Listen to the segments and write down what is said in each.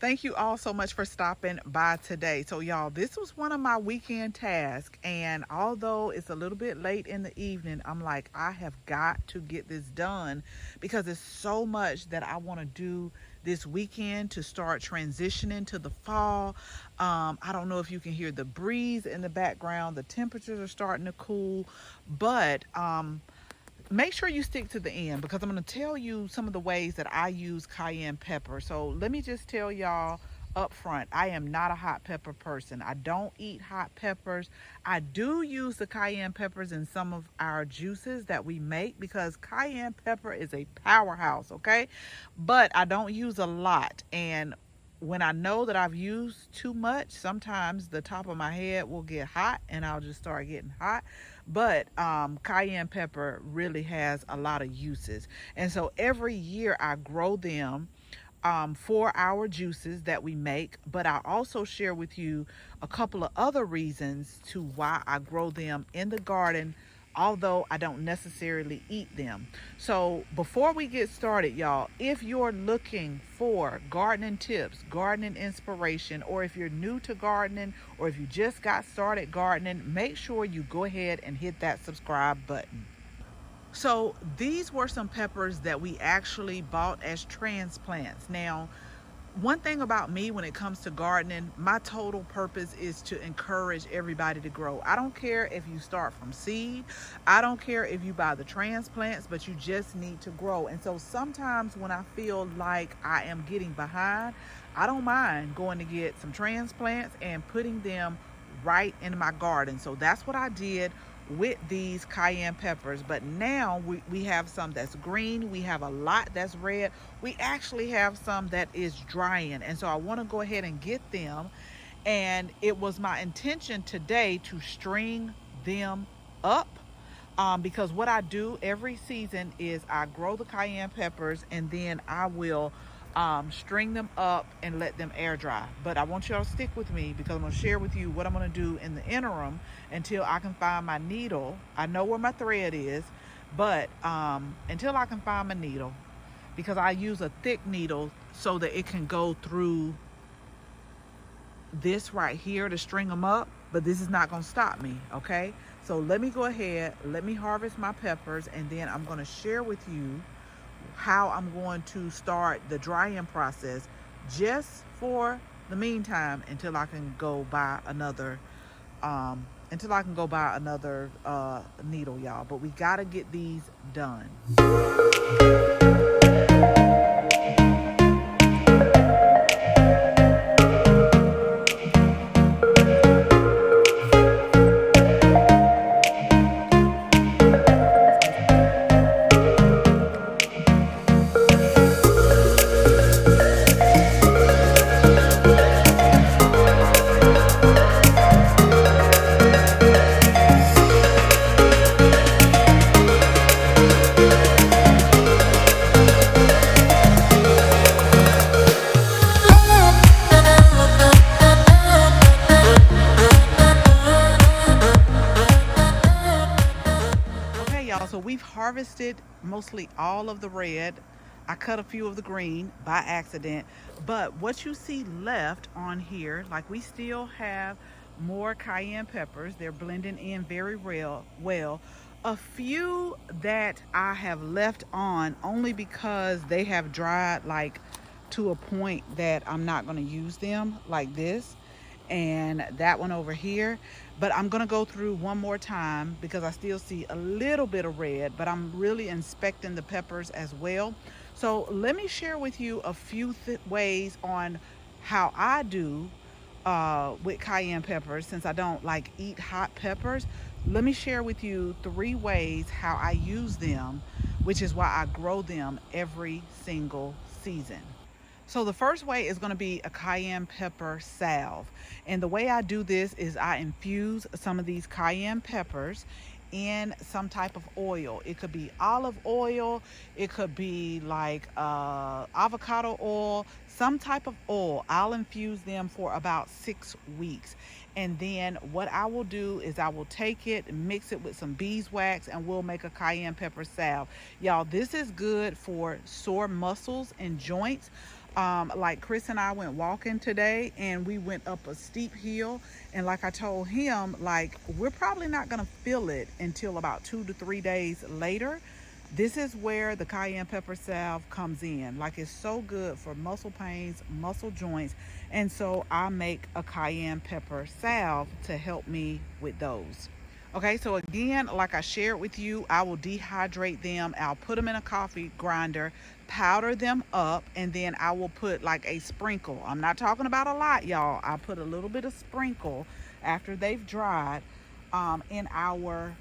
Thank you all so much for stopping by today. So, y'all, this was one of my weekend tasks. And although it's a little bit late in the evening, I'm like, I have got to get this done because it's so much that I want to do this weekend to start transitioning to the fall. I don't know if you can hear the breeze in the background, the temperatures are starting to cool, but make sure you stick to the end because I'm going to tell you some of the ways that I use cayenne pepper. So let me just tell y'all up front, I am not a hot pepper person. I don't eat hot peppers. I do use the cayenne peppers in some of our juices that we make because cayenne pepper is a powerhouse, okay? But I don't use a lot. And when I know that I've used too much, sometimes the top of my head will get hot and I'll just start getting hot. But cayenne pepper really has a lot of uses. And so every year I grow them for our juices that we make. But I also share with you a couple of other reasons to why I grow them in the garden, although I don't necessarily eat them. So before we get started, y'all, if you're looking for gardening tips, gardening inspiration, or if you're new to gardening, or if you just got started gardening, make sure you go ahead and hit that subscribe button. So these were some peppers that we actually bought as transplants. Now, one thing about me when it comes to gardening, my total purpose is to encourage everybody to grow. I don't care if you start from seed. I don't care if you buy the transplants, but you just need to grow. And so sometimes when I feel like I am getting behind, I don't mind going to get some transplants and putting them right in my garden. So that's what I did with these cayenne peppers. But now we have some that's green, we have a lot that's red, we actually have some that is drying, and so I want to go ahead and get them. And it was my intention today to string them up, because what I do every season is I grow the cayenne peppers and then I will string them up and let them air dry. But I want y'all to stick with me because I'm going to share with you what I'm going to do in the interim until I can find my needle. I know where my thread is, but until I can find my needle, because I use a thick needle so that it can go through this right here to string them up, but this is not going to stop me, okay? So let me go ahead, let me harvest my peppers, and then I'm going to share with you how I'm going to start the drying process just for the meantime until I can go buy another needle, y'all. But we got to get these done. Okay, y'all, so we've harvested mostly all of the red. I cut a few of the green by accident, but what you see left on here, like we still have more cayenne peppers. They're blending in very well. A few that I have left on only because they have dried like to a point that I'm not going to use them, like this and that one over here. But I'm gonna go through one more time because I still see a little bit of red, but I'm really inspecting the peppers as well. So let me share with you a few ways on how I do with cayenne peppers. Since I don't like eat hot peppers, let me share with you 3 ways how I use them, which is why I grow them every single season. So the first way is going to be a cayenne pepper salve. And the way I do this is I infuse some of these cayenne peppers in some type of oil. It could be olive oil, it could be like avocado oil, some type of oil. I'll infuse them for about 6 weeks. And then what I will do is I will take it, mix it with some beeswax, and we'll make a cayenne pepper salve. Y'all, this is good for sore muscles and joints. Like Chris and I went walking today and we went up a steep hill. And like I told him, like, we're probably not going to feel it until about 2 to 3 days later. This is where the cayenne pepper salve comes in. Like, it's so good for muscle pains, muscle joints. And so I make a cayenne pepper salve to help me with those. Okay, so again, like I shared with you, I will dehydrate them. I'll put them in a coffee grinder, powder them up, and then I will put like a sprinkle. I'm not talking about a lot, y'all. I put a little bit of sprinkle after they've dried in our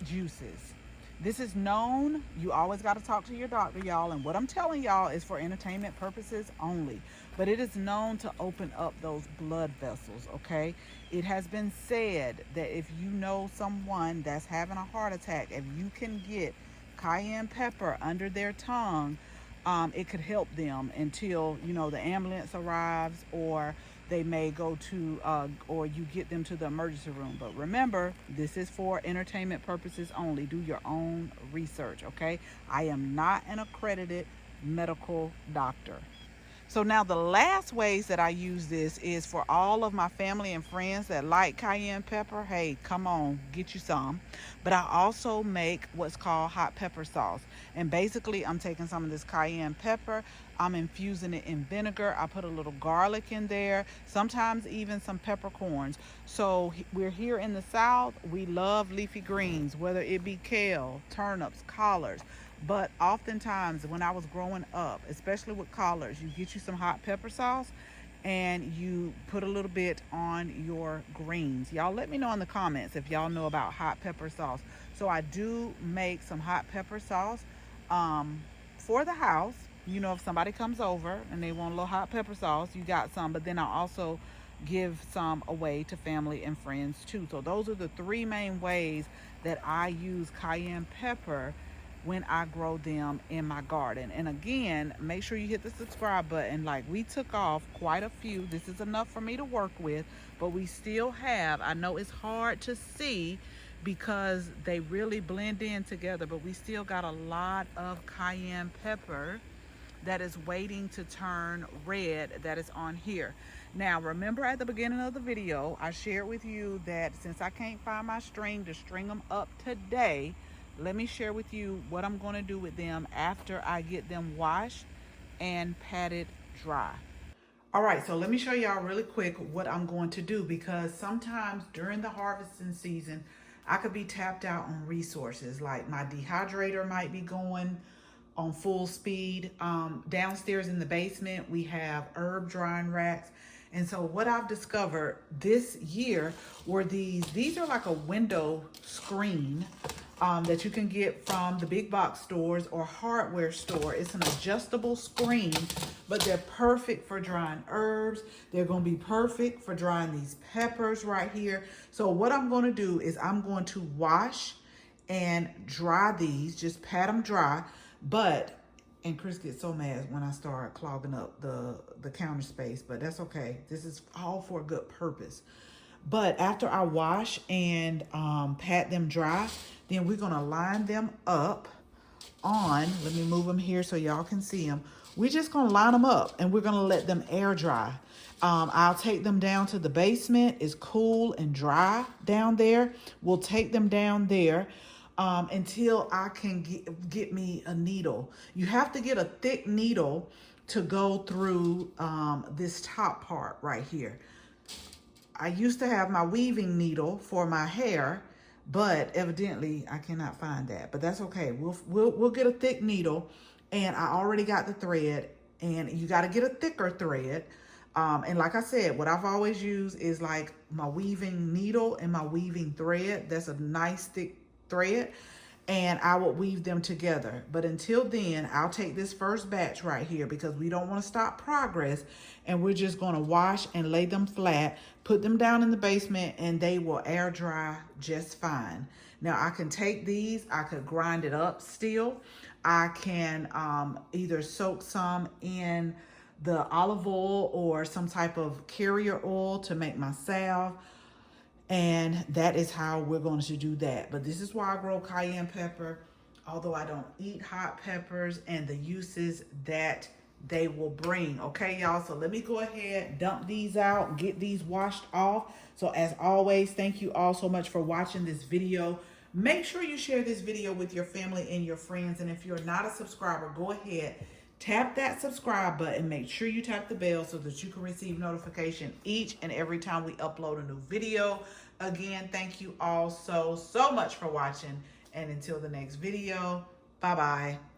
juices. This is known. You always got to talk to your doctor, y'all. And what I'm telling y'all is for entertainment purposes only. But it is known to open up those blood vessels, okay? It has been said that if you know someone that's having a heart attack, if you can get cayenne pepper under their tongue, it could help them until, the ambulance arrives, or they may go to, or you get them to the emergency room. But remember, this is for entertainment purposes only. Do your own research, okay? I am not an accredited medical doctor. So now the last ways that I use this is for all of my family and friends that like cayenne pepper. Hey, come on, get you some. But I also make what's called hot pepper sauce. And basically I'm taking some of this cayenne pepper, I'm infusing it in vinegar. I put a little garlic in there, sometimes even some peppercorns. So we're here in the South. We love leafy greens, whether it be kale, turnips, collards. But oftentimes when I was growing up, especially with collards, you get you some hot pepper sauce and you put a little bit on your greens. Y'all let me know in the comments if y'all know about hot pepper sauce. So I do make some hot pepper sauce for the house. If somebody comes over and they want a little hot pepper sauce, you got some. But then I also give some away to family and friends too. So those are the three main ways that I use cayenne pepper when I grow them in my garden. And again, make sure you hit the subscribe button. Like, we took off quite a few. This is enough for me to work with, but we still have, I know it's hard to see because they really blend in together, but we still got a lot of cayenne pepper that is waiting to turn red that is on here. Now, remember at the beginning of the video, I shared with you that since I can't find my string to string them up today, let me share with you what I'm going to do with them after I get them washed and patted dry. All right, so let me show y'all really quick what I'm going to do, because sometimes during the harvesting season, I could be tapped out on resources. Like my dehydrator might be going on full speed. Downstairs in the basement, we have herb drying racks. And so what I've discovered this year were these are like a window screen that you can get from the big box stores or hardware store. It's an adjustable screen, but they're perfect for drying herbs. They're going to be perfect for drying these peppers right here. So what I'm going to do is I'm going to wash and dry these, just pat them dry. And Chris gets so mad when I start clogging up the counter space, but that's okay. This is all for a good purpose. But after I wash and pat them dry, then we're gonna line them up on, let me move them here so y'all can see them. We're just gonna line them up and we're gonna let them air dry. I'll take them down to the basement. It's cool and dry down there. We'll take them down there until I can get me a needle. You have to get a thick needle to go through this top part right here. I used to have my weaving needle for my hair, but evidently I cannot find that. But that's okay. We'll get a thick needle, and I already got the thread. And you got to get a thicker thread. And like I said, what I've always used is like my weaving needle and my weaving thread. That's a nice thick thread, and I will weave them together. But until then, I'll take this first batch right here because we don't want to stop progress, and we're just going to wash and lay them flat, put them down in the basement, and they will air dry just fine. Now I can take these, I could grind it up still. I can either soak some in the olive oil or some type of carrier oil to make my salve. And that is how we're going to do that. But this is why I grow cayenne pepper, although I don't eat hot peppers, and the uses that they will bring. Okay, y'all, so let me go ahead, dump these out, get these washed off. So as always, thank you all so much for watching this video. Make sure you share this video with your family and your friends, and if you're not a subscriber, go ahead, tap that subscribe button. Make sure you tap the bell so that you can receive notification each and every time we upload a new video. Again, thank you all so much for watching, and until the next video, bye bye.